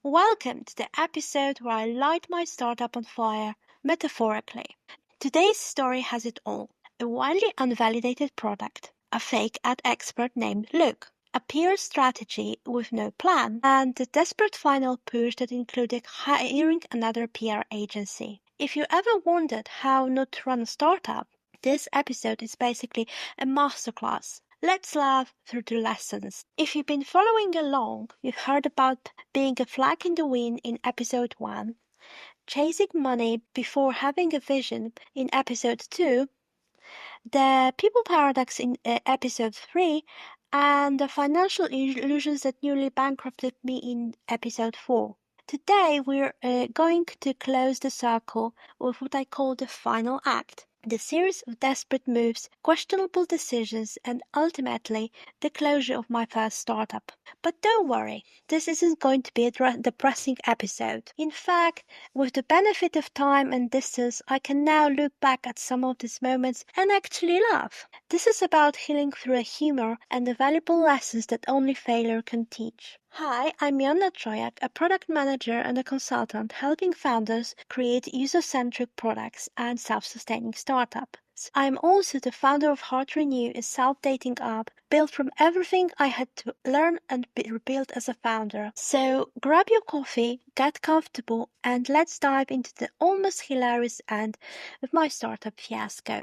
Welcome to the episode where I light my startup on fire, metaphorically. Today's story has it all: a widely unvalidated product, a fake ad expert named Luke, a PR strategy with no plan, and the desperate final push that included hiring another PR agency. If you ever wondered how not to run a startup, this episode is basically a masterclass. Let's laugh through the lessons. If you've been following along, you've heard about being a flag in the wind in episode 1, chasing money before having a vision in episode 2, the people paradox in episode 3, and the financial illusions that nearly bankrupted me in episode 4. Today we're going to close the circle with what I call the final act. The series of desperate moves, questionable decisions, and ultimately the closure of my first startup. But don't worry, this isn't going to be a depressing episode. In fact, with the benefit of time and distance, I can now look back at some of these moments and actually laugh. This is about healing through a humor and the valuable lessons that only failure can teach. Hi, I'm Jonna Troyak, a product manager and a consultant helping founders create user-centric products and self-sustaining startups. I'm also the founder of Heart Renew, a self-dating app built from everything I had to learn and rebuild as a founder. So grab your coffee, get comfortable, and let's dive into the almost hilarious end of my startup fiasco.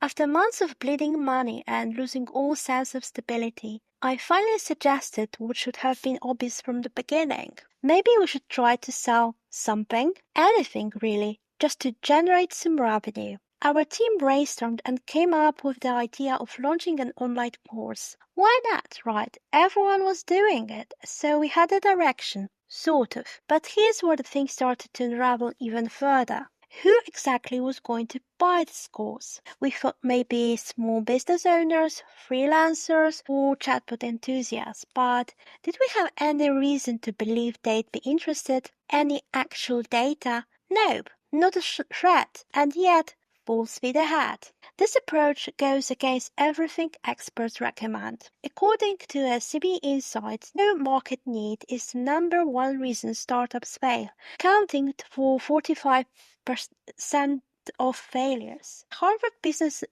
After months of bleeding money and losing all sense of stability, I finally suggested what should have been obvious from the beginning. Maybe we should try to sell something, anything really, just to generate some revenue. Our team brainstormed and came up with the idea of launching an online course. Why not, right? Everyone was doing it, so we had a direction, sort of. But here's where the thing started to unravel even further. Who exactly was going to buy this course? We thought maybe small business owners, freelancers, or chatbot enthusiasts, but did we have any reason to believe they'd be interested? Any actual data? Nope, not a shred, and yet full speed ahead. This approach goes against everything experts recommend. According to a CB Insights, no market need is the number one reason startups fail, accounting for 45% of failures. Harvard Business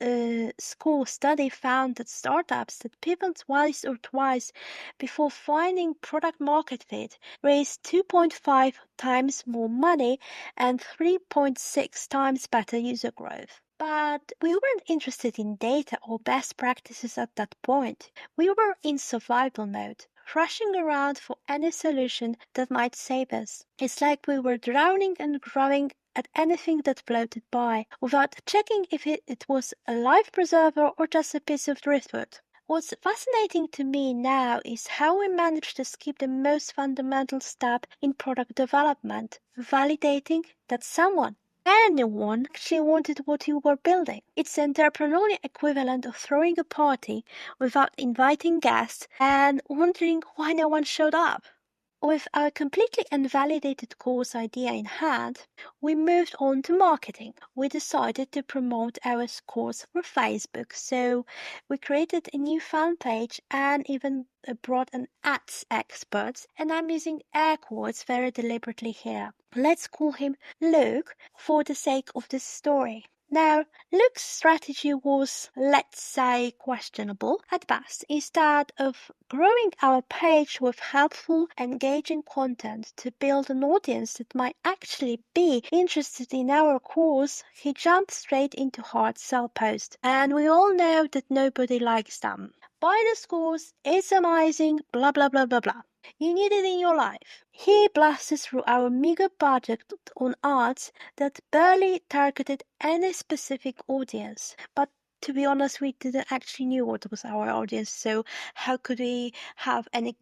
School study found that startups that pivot once or twice before finding product market fit raise 2.5 times more money and 3.6 times better user growth. But we weren't interested in data or best practices at that point. We were in survival mode, rushing around for any solution that might save us. It's like we were drowning and growing at anything that floated by, without checking if it was a life preserver or just a piece of driftwood. What's fascinating to me now is how we managed to skip the most fundamental step in product development, validating that anyone actually wanted what you were building. It's the entrepreneurial equivalent of throwing a party without inviting guests and wondering why no one showed up. With our completely unvalidated course idea in hand, we moved on to marketing. We decided to promote our course for Facebook, so we created a new fan page and even brought an ads expert, and I'm using air quotes very deliberately here. Let's call him Luke for the sake of this story. Now, Luke's strategy was, let's say, questionable at best. Instead of growing our page with helpful, engaging content to build an audience that might actually be interested in our course, he jumped straight into hard sell posts. And we all know that nobody likes them. Buy this course, it's amazing, blah blah blah blah blah. You need it in your life. He blasted through our meager budget on ads that barely targeted any specific audience. But to be honest, we didn't actually know what was our audience, so how could we have any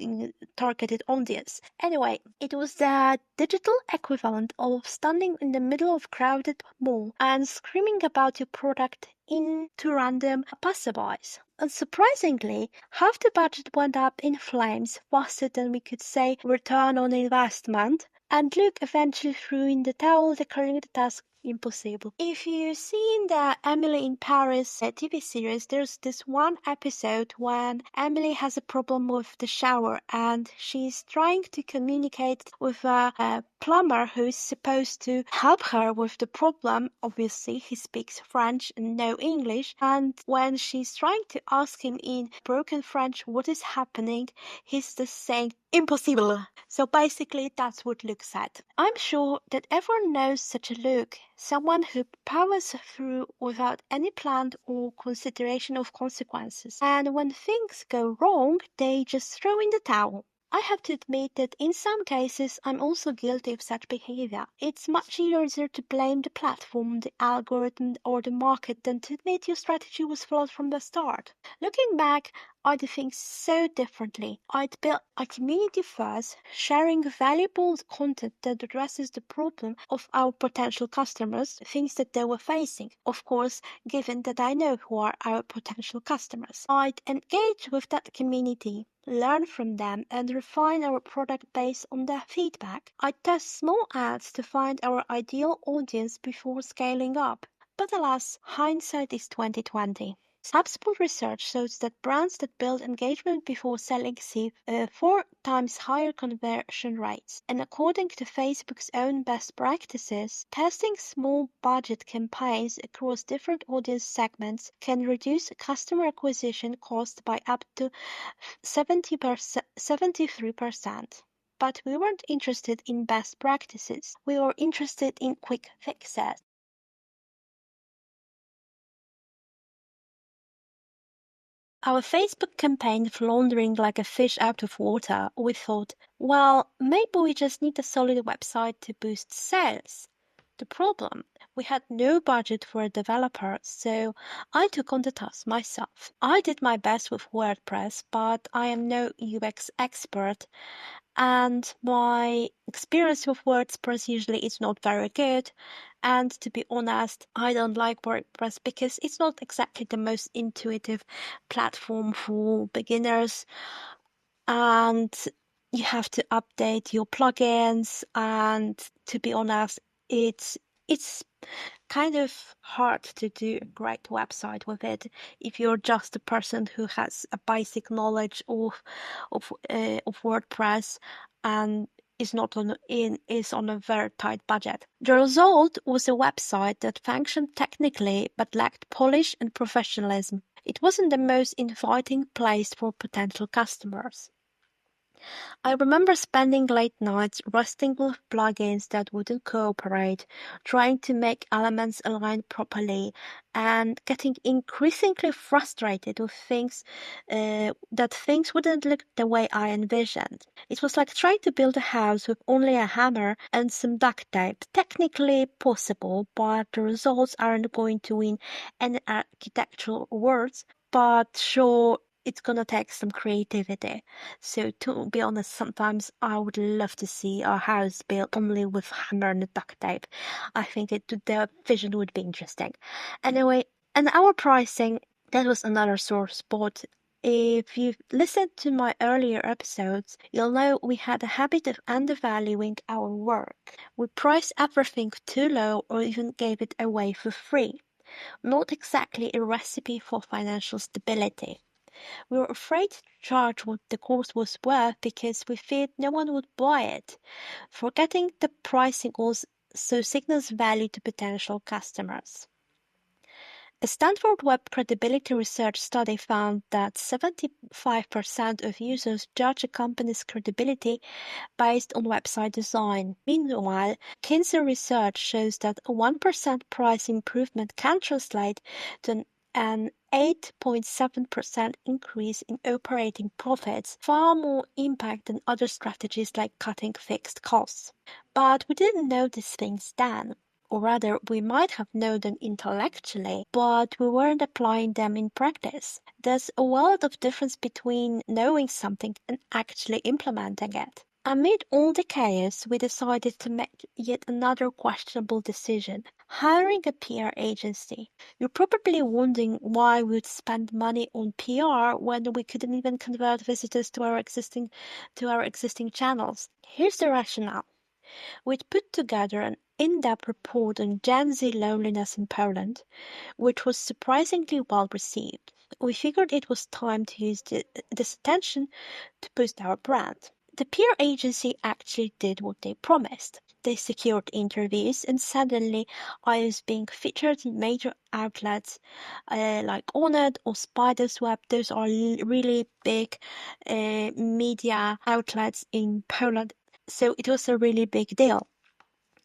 targeted audience? Anyway, it was the digital equivalent of standing in the middle of a crowded mall and screaming about your product into random passerbys. Unsurprisingly, half the budget went up in flames faster than we could say return on investment, and Luke eventually threw in the towel, declaring the task Impossible. If you've seen the Emily in Paris TV series, there's this one episode when Emily has a problem with the shower and she's trying to communicate with a plumber who's supposed to help her with the problem. Obviously, he speaks French and no English. And when she's trying to ask him in broken French what is happening, he's just saying, impossible. So basically, that's what Luke said. I'm sure that everyone knows such a Luke, someone who powers through without any plan or consideration of consequences. And when things go wrong, they just throw in the towel. I have to admit that in some cases I'm also guilty of such behavior. It's much easier to blame the platform, the algorithm, or the market than to admit your strategy was flawed from the start. Looking back, I'd do things so differently. I'd build a community first, sharing valuable content that addresses the problem of our potential customers, things that they were facing. Of course, given that I know who are our potential customers. I'd engage with that community, learn from them, and refine our product based on their feedback. I'd test small ads to find our ideal audience before scaling up. But alas, hindsight is 2020. HubSpot research shows that brands that build engagement before selling see 4 times higher conversion rates. And according to Facebook's own best practices, testing small budget campaigns across different audience segments can reduce customer acquisition cost by up to 73%. But we weren't interested in best practices. We were interested in quick fixes. Our Facebook campaign floundering like a fish out of water, we thought, well, maybe we just need a solid website to boost sales. The problem, we had no budget for a developer, so I took on the task myself. I did my best with WordPress, but I am no UX expert, and my experience with WordPress usually is not very good. And to be honest, I don't like WordPress because it's not exactly the most intuitive platform for beginners. And you have to update your plugins. And to be honest, it's kind of hard to do a great website with it if you're just a person who has a basic knowledge of WordPress and is on a very tight budget. The result was a website that functioned technically but lacked polish and professionalism. It wasn't the most inviting place for potential customers. I remember spending late nights wrestling with plugins that wouldn't cooperate, trying to make elements align properly, and getting increasingly frustrated with that things wouldn't look the way I envisioned. It was like trying to build a house with only a hammer and some duct tape. Technically possible, but the results aren't going to win any architectural awards. But sure, it's gonna take some creativity. So to be honest, sometimes I would love to see a house built only with hammer and duct tape. I think the vision would be interesting. Anyway, and our pricing, that was another sore spot. If you've listened to my earlier episodes, you'll know we had a habit of undervaluing our work. We priced everything too low or even gave it away for free. Not exactly a recipe for financial stability. We were afraid to charge what the course was worth because we feared no one would buy it. Forgetting the pricing also signals value to potential customers. A Stanford Web Credibility Research study found that 75% of users judge a company's credibility based on website design. Meanwhile, Kinsey research shows that a 1% price improvement can translate to an 8.7% increase in operating profits, far more impact than other strategies like cutting fixed costs. But we didn't know these things then. Or rather, we might have known them intellectually, but we weren't applying them in practice. There's a world of difference between knowing something and actually implementing it. Amid all the chaos, we decided to make yet another questionable decision, hiring a PR agency. You're probably wondering why we would spend money on PR when we couldn't even convert visitors to our existing channels. Here's the rationale. We'd put together an in-depth report on Gen Z loneliness in Poland, which was surprisingly well received. We figured it was time to use this attention to boost our brand. The PR agency actually did what they promised. They secured interviews, and suddenly I was being featured in major outlets like Onet or Spidersweb. Those are really big media outlets in Poland, so it was a really big deal.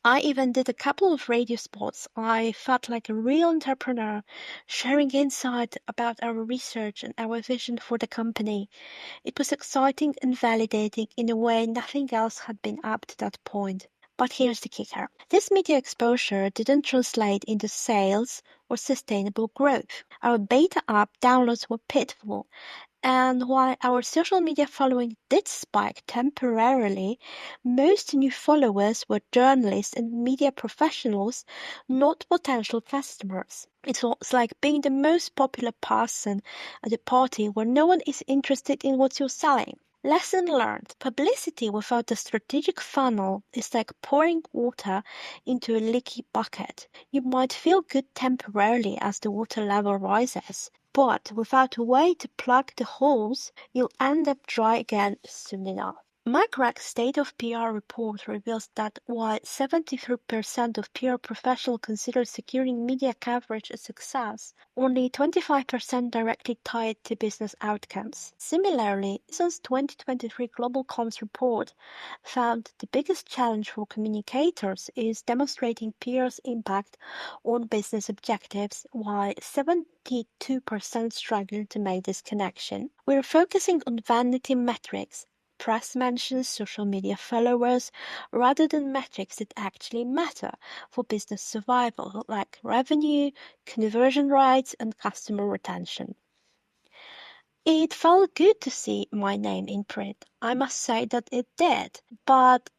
I even did a couple of radio spots. I felt like a real entrepreneur, sharing insight about our research and our vision for the company. It was exciting and validating in a way nothing else had been up to that point. But here's the kicker. This media exposure didn't translate into sales or sustainable growth. Our beta app downloads were pitiful, and while our social media following did spike temporarily, most new followers were journalists and media professionals, not potential customers. It was like being the most popular person at a party where no one is interested in what you're selling. Lesson learned. Publicity without a strategic funnel is like pouring water into a leaky bucket. You might feel good temporarily as the water level rises, but without a way to plug the holes, you'll end up dry again soon enough. McGrath's State of PR report reveals that while 73% of PR professionals consider securing media coverage a success, only 25% directly tie it to business outcomes. Similarly, Nissan's 2023 Global Comms report found the biggest challenge for communicators is demonstrating PR's impact on business objectives, while 72% struggle to make this connection. We're focusing on vanity metrics, press mentions, social media followers, rather than metrics that actually matter for business survival, like revenue, conversion rates, and customer retention. It felt good to see my name in print. I must say that it did, but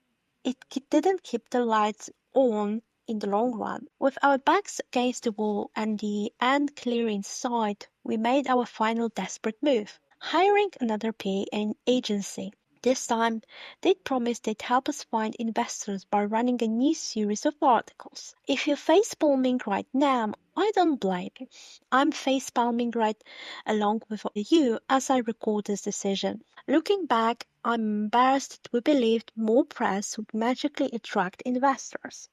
it didn't keep the lights on in the long run. With our backs against the wall and the end clear in sight, we made our final desperate move, hiring another PA agency. This time, they'd promised they'd help us find investors by running a new series of articles. If you're facepalming right now, I don't blame you. I'm facepalming right along with you as I record this decision. Looking back, I'm embarrassed that we believed more press would magically attract investors.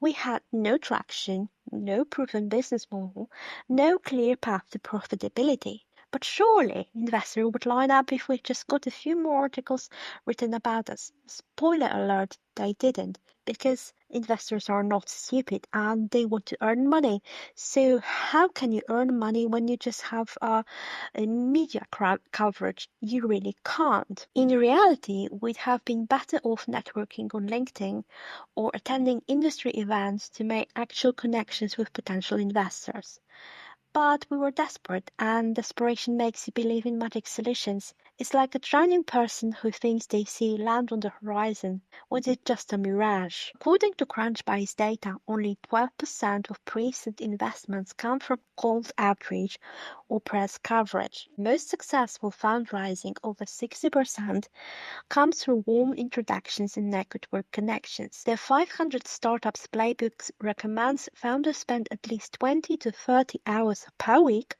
We had no traction, no proven business model, no clear path to profitability. But surely investors would line up if we just got a few more articles written about us. Spoiler alert, they didn't, because investors are not stupid and they want to earn money. So how can you earn money when you just have a media coverage? You really can't. In reality, we'd have been better off networking on LinkedIn or attending industry events to make actual connections with potential investors. But we were desperate, and desperation makes you believe in magic solutions. It's like a drowning person who thinks they see land on the horizon when it's just a mirage. According to Crunchbase data, only 12% of pre-seed investments come from cold outreach or press coverage. Most successful fundraising, over 60%, comes through warm introductions and network connections. The 500 Startups Playbook recommends founders spend at least 20 to 30 hours per week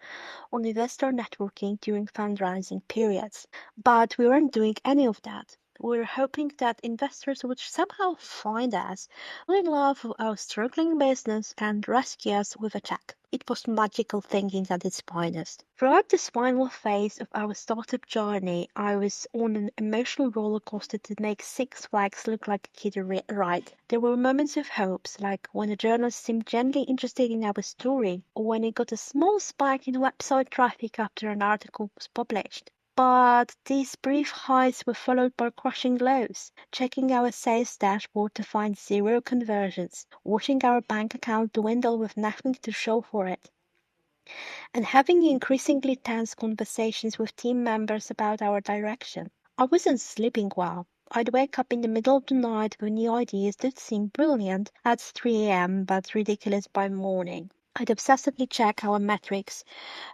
on investor networking during fundraising periods. But we weren't doing any of that. We were hoping that investors would somehow find us, fall in love with our struggling business, and rescue us with a check. It was magical thinking at its finest. Throughout this final phase of our startup journey, I was on an emotional roller coaster that makes Six Flags look like a kiddie ride. There were moments of hope, like when a journalist seemed genuinely interested in our story, or when it got a small spike in website traffic after an article was published. But these brief highs were followed by crushing lows, checking our sales dashboard to find zero conversions, watching our bank account dwindle with nothing to show for it, and having increasingly tense conversations with team members about our direction. I wasn't sleeping well. I'd wake up in the middle of the night with new ideas that seemed brilliant at 3 a.m. but ridiculous by morning. I'd obsessively check our metrics,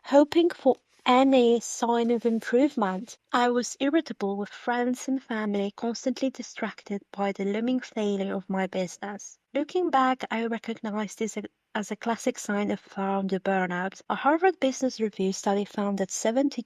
hoping for any sign of improvement. I was irritable with friends and family, constantly distracted by the looming failure of my business. Looking back, I recognize this as a classic sign of founder burnout. A Harvard Business Review study found that 72%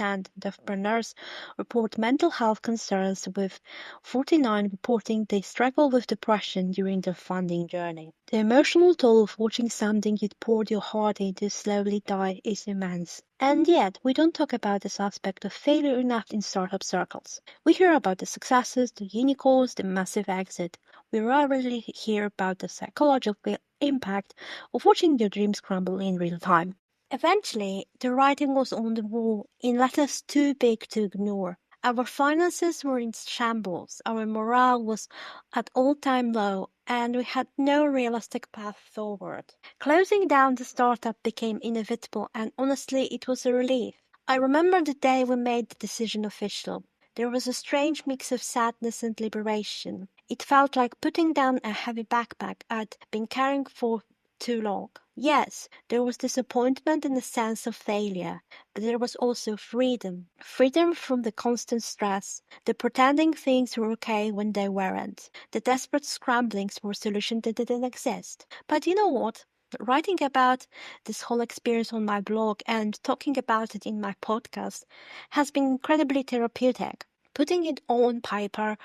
of entrepreneurs report mental health concerns, with 49 reporting they struggle with depression during their funding journey. The emotional toll of watching something you'd poured your heart into slowly die is immense. And yet, we don't talk about this aspect of failure enough in startup circles. We hear about the successes, the unicorns, the massive exit. We rarely hear about the psychological impact of watching your dreams crumble in real time. Eventually, the writing was on the wall in letters too big to ignore. Our finances were in shambles, our morale was at all-time low, and we had no realistic path forward. Closing down the startup became inevitable, and honestly, it was a relief. I remember the day we made the decision official. There was a strange mix of sadness and liberation. It felt like putting down a heavy backpack I'd been carrying for too long. Yes, there was disappointment and a sense of failure, but there was also freedom. Freedom from the constant stress, the pretending things were okay when they weren't, the desperate scramblings for solutions that didn't exist. But you know what? Writing about this whole experience on my blog and talking about it in my podcast has been incredibly therapeutic. Putting it on paper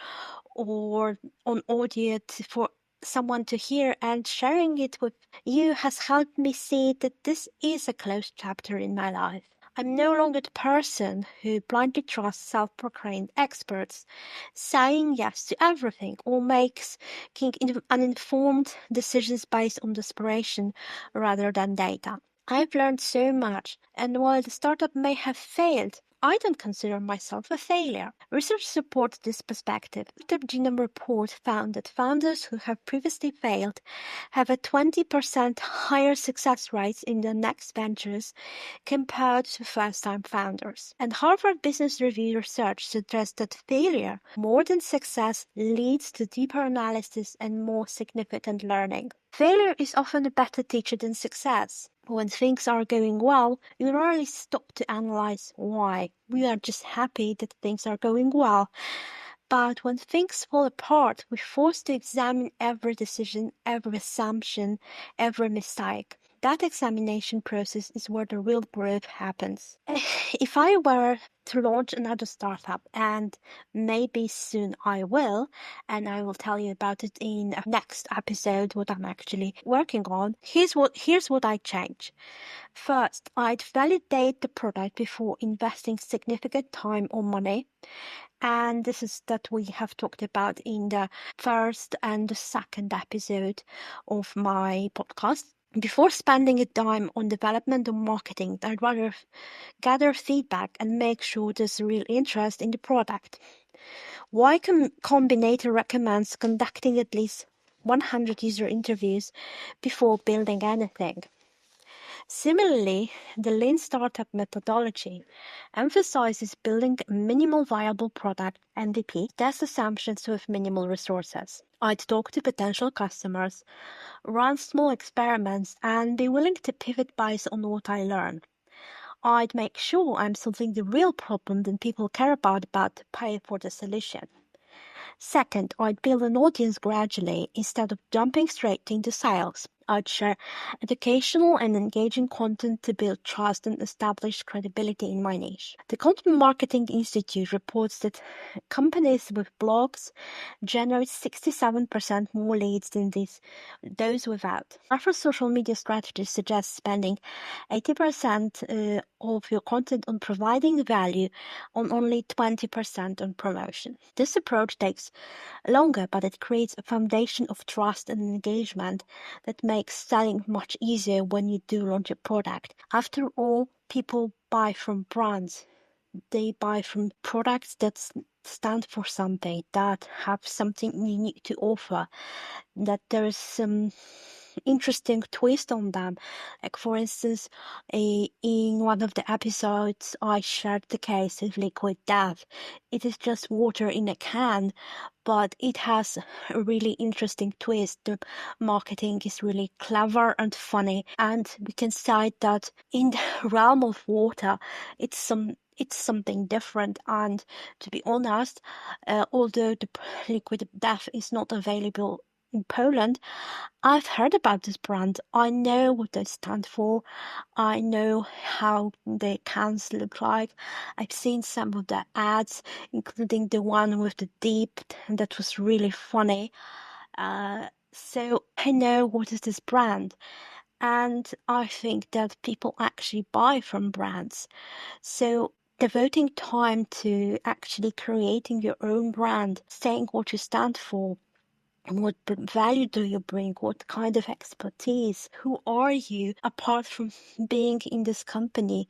or on audio for someone to hear and sharing it with you has helped me see that this is a closed chapter in my life. I'm no longer the person who blindly trusts self-proclaimed experts, saying yes to everything, or making uninformed decisions based on desperation rather than data. I've learned so much, and while the startup may have failed, I don't consider myself a failure. Research supports this perspective. The Genome Report found that founders who have previously failed have a 20% higher success rates in their next ventures compared to first-time founders. And Harvard Business Review research suggests that failure, more than success, leads to deeper analysis and more significant learning. Failure is often a better teacher than success. When things are going well, we rarely stop to analyze why. We are just happy that things are going well. But when things fall apart, we're forced to examine every decision, every assumption, every mistake. That examination process is where the real growth happens. If I were to launch another startup, and maybe soon I will, and I will tell you about it in a next episode, what I'm actually working on, here's what I'd change. First, I'd validate the product before investing significant time or money. And this is that we have talked about in the first and the second episode of my podcast. Before spending a dime on development or marketing, I'd rather gather feedback and make sure there's real interest in the product. Y Combinator recommends conducting at least 100 user interviews before building anything. Similarly, the Lean Startup methodology emphasizes building a minimal viable product MVP, test assumptions with minimal resources. I'd talk to potential customers, run small experiments, and be willing to pivot based on what I learn. I'd make sure I'm solving the real problem that people care about to pay for the solution. Second, I'd build an audience gradually instead of jumping straight into sales. I'd share educational and engaging content to build trust and establish credibility in my niche. The Content Marketing Institute reports that companies with blogs generate 67% more leads than those without. Our social media strategy suggests spending 80% of your content on providing value on only 20% on promotion. This approach takes longer, but it creates a foundation of trust and engagement that makes selling much easier when you do launch a product. After all, people buy from brands. They buy from products that stand for something, that have something unique to offer, that there is some interesting twist on them. Like, for instance, in one of the episodes, I shared the case of liquid death. It is just water in a can, but it has a really interesting twist. The marketing is really clever and funny, and we can cite that in the realm of water, it's something different. And to be honest, although the liquid death is not available in Poland, I've heard about this brand. I know what they stand for. I know how the cans look like. I've seen some of the ads, including the one with the deep, that was really funny. So I know what is this brand. And I think that people actually buy from brands. So devoting time to actually creating your own brand, saying what you stand for, what value do you bring? What kind of expertise? Who are you apart from being in this company?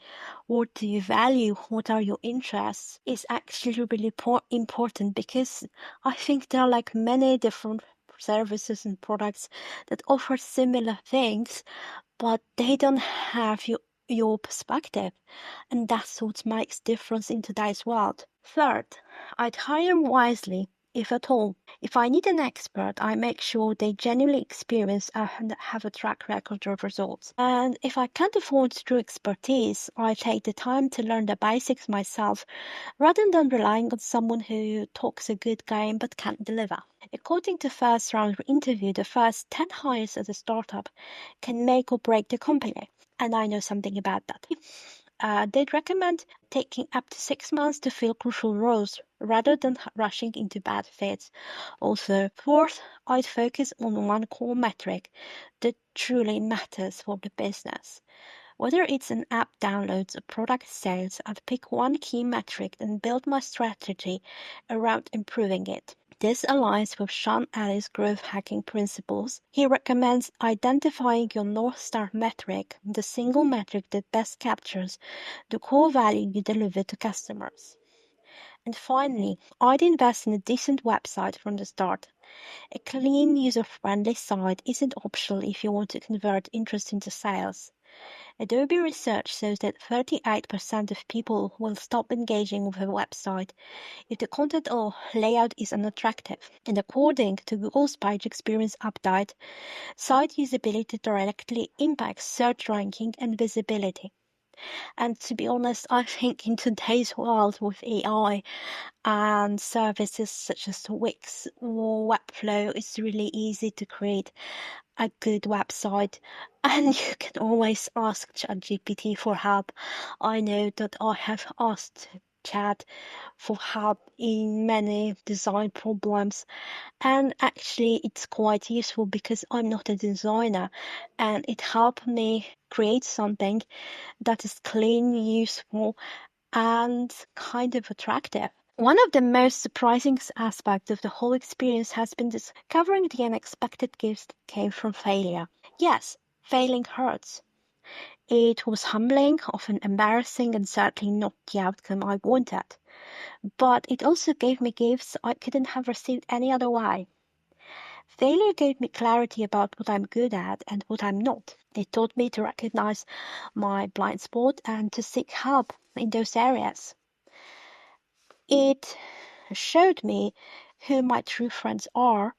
What do you value? What are your interests? Is actually really important, because I think there are like many different services and products that offer similar things, but they don't have your perspective. And that's what makes difference in today's world. Third, I'd hire wisely, if at all. If I need an expert, I make sure they genuinely experience and have a track record of results. And if I can't afford true expertise, I take the time to learn the basics myself, rather than relying on someone who talks a good game but can't deliver. According to first round interview, the first 10 hires at a startup can make or break the company. And I know something about that. They'd recommend taking up to 6 months to fill crucial roles rather than rushing into bad fits. Also, fourth, I'd focus on one core metric that truly matters for the business. Whether it's an app downloads or product sales, I'd pick one key metric and build my strategy around improving it. This aligns with Sean Ellis' growth hacking principles. He recommends identifying your North Star metric, the single metric that best captures the core value you deliver to customers. And finally, I'd invest in a decent website from the start. A clean, user-friendly site isn't optional if you want to convert interest into sales. Adobe research shows that 38% of people will stop engaging with a website if the content or layout is unattractive. And according to Google's Page Experience Update, site usability directly impacts search ranking and visibility. And to be honest, I think in today's world with AI and services such as Wix or Webflow, it's really easy to create a good website, and you can always ask ChatGPT for help. I know that I have asked Chat for help in many design problems, and actually it's quite useful because I'm not a designer, and it helped me create something that is clean, useful, and kind of attractive. One of the most surprising aspects of the whole experience has been discovering the unexpected gifts that came from failure. Yes, failing hurts. It was humbling, often embarrassing, and certainly not the outcome I wanted. But it also gave me gifts I couldn't have received any other way. Failure gave me clarity about what I'm good at and what I'm not. It taught me to recognize my blind spot and to seek help in those areas. It showed me who my true friends are,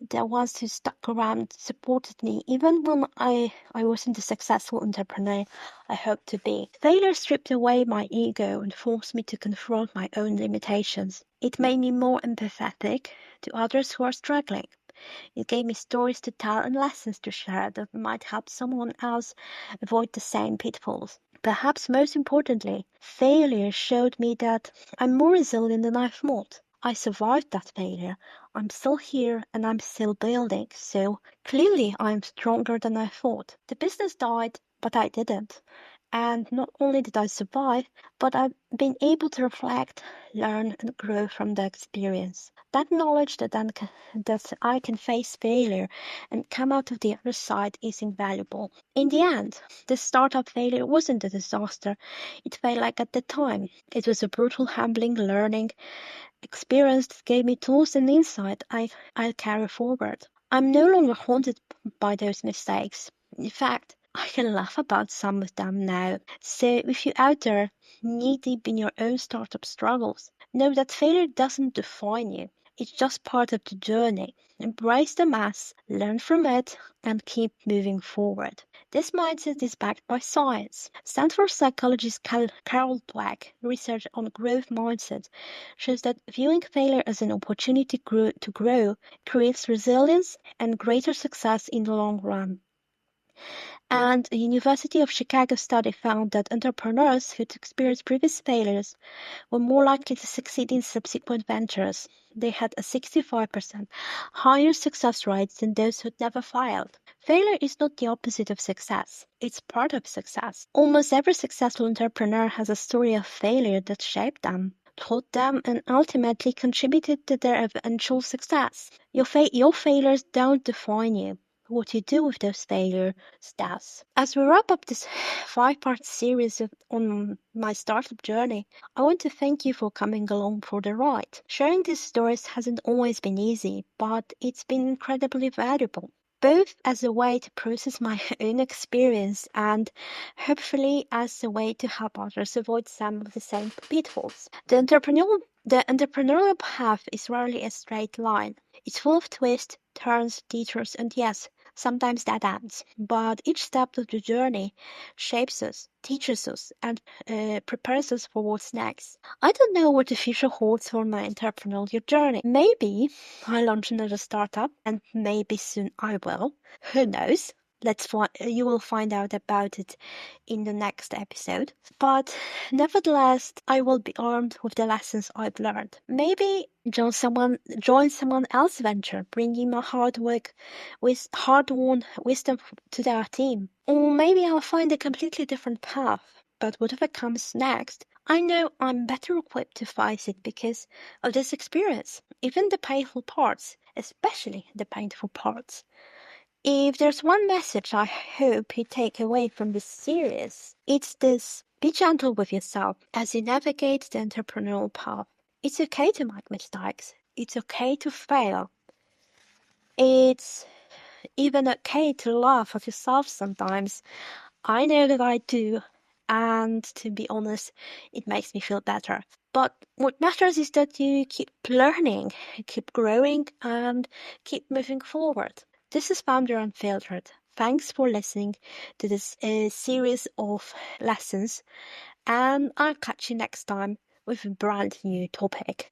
the ones who stuck around, supported me, even when I wasn't the successful entrepreneur I hoped to be. Failure stripped away my ego and forced me to confront my own limitations. It made me more empathetic to others who are struggling. It gave me stories to tell and lessons to share that might help someone else avoid the same pitfalls. Perhaps most importantly, failure showed me that I'm more resilient than I thought. I survived that failure. I'm still here and I'm still building, so clearly I'm stronger than I thought. The business died, but I didn't. And not only did I survive, but I've been able to reflect, learn, and grow from the experience. That knowledge that I can face failure and come out of the other side is invaluable. In the end, the startup failure wasn't a disaster. It felt like at the time. It was a brutal, humbling learning experience that gave me tools and insight I'll carry forward. I'm no longer haunted by those mistakes. In fact, I can laugh about some of them now. So if you're out there knee deep in your own startup struggles, know that failure doesn't define you. It's just part of the journey. Embrace the mess, learn from it, and keep moving forward. This mindset is backed by science. Stanford psychologist Carol Dweck research on growth mindset shows that viewing failure as an opportunity to grow creates resilience and greater success in the long run. And a University of Chicago study found that entrepreneurs who'd experienced previous failures were more likely to succeed in subsequent ventures. They had a 65% higher success rate than those who'd never failed. Failure is not the opposite of success. It's part of success. Almost every successful entrepreneur has a story of failure that shaped them, taught them, and ultimately contributed to their eventual success. Your failures don't define you. What you do with those failures does. As we wrap up this 5-part series on my startup journey, I want to thank you for coming along for the ride. Sharing these stories hasn't always been easy, but it's been incredibly valuable, both as a way to process my own experience and hopefully as a way to help others avoid some of the same pitfalls. The entrepreneurial path is rarely a straight line. It's full of twists, turns, detours, and yes, sometimes dead ends. But each step of the journey shapes us, teaches us, and prepares us for what's next. I don't know what the future holds for my entrepreneurial journey. Maybe I'll launch another startup, and maybe soon I will. Who knows? You will find out about it in the next episode. But nevertheless, I will be armed with the lessons I've learned. Maybe join someone else's venture, bringing my hard-won wisdom to their team. Or maybe I'll find a completely different path. But whatever comes next, I know I'm better equipped to face it because of this experience. Even the painful parts, especially the painful parts. If there's one message I hope you take away from this series, it's this: be gentle with yourself as you navigate the entrepreneurial path. It's okay to make mistakes. It's okay to fail. It's even okay to laugh at yourself sometimes. I know that I do, and to be honest, it makes me feel better. But what matters is that you keep learning, keep growing, and keep moving forward. This is Founder Unfiltered. Thanks for listening to this series of lessons, and I'll catch you next time with a brand new topic.